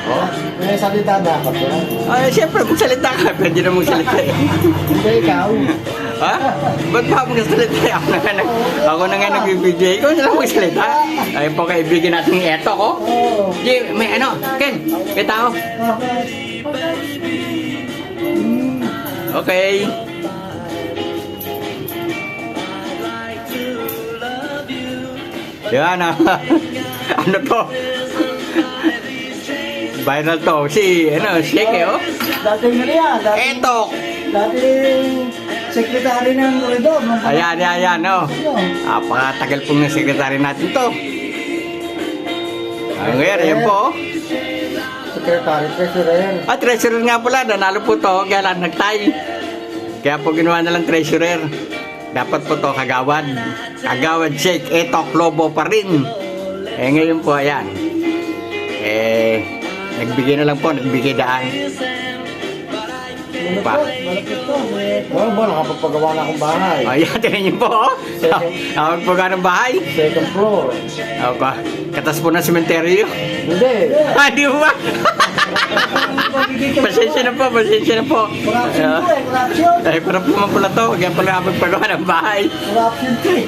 Oh? May salita dapat yan. Ay, siyempre, magsalita ka. Pwede na magsalita eh. Hindi ikaw. Ha? Ba't pa magsalita? Ako na nga nagbibigay. Ikaw na lang magsalita. Ay po kaibigan natin eto ko. Oo. Jay, may ano? Ken, may tao. Okay. Yan ah. Ano to? Viral to. Si, ano, Shake eh, oh. Dating ano yan? Eto. Dating sekretary ng Corridor. Ayan, oh. Napakatagal pong ng sekretary natin to. Ang ngayon, yan po, oh. Secretary, treasurer. Treasurer nga pala, nanalo po to, kaya lang nag-tie. Kaya po ginawa na lang treasurer. Dapat po to kagawad. Kagawad Shake, Etok, Lobo pa rin. Ngayon po, ayan. Nagbigay na lang po, nagbigay daan. Pa. Malapit to. Well, nakapagpagawa na akong bahay. Ayan, tinan niyo po, oh. Nakapagpaga ng bahay. Second floor. Okay. Katas po ng sementeryo. Hindi. Di ba? Pasensya na po, pasensya na po. Corruption to eh, corruption. Ay, para po man pala to. Kaya pala kapagpagawa ng bahay. Corruption to eh.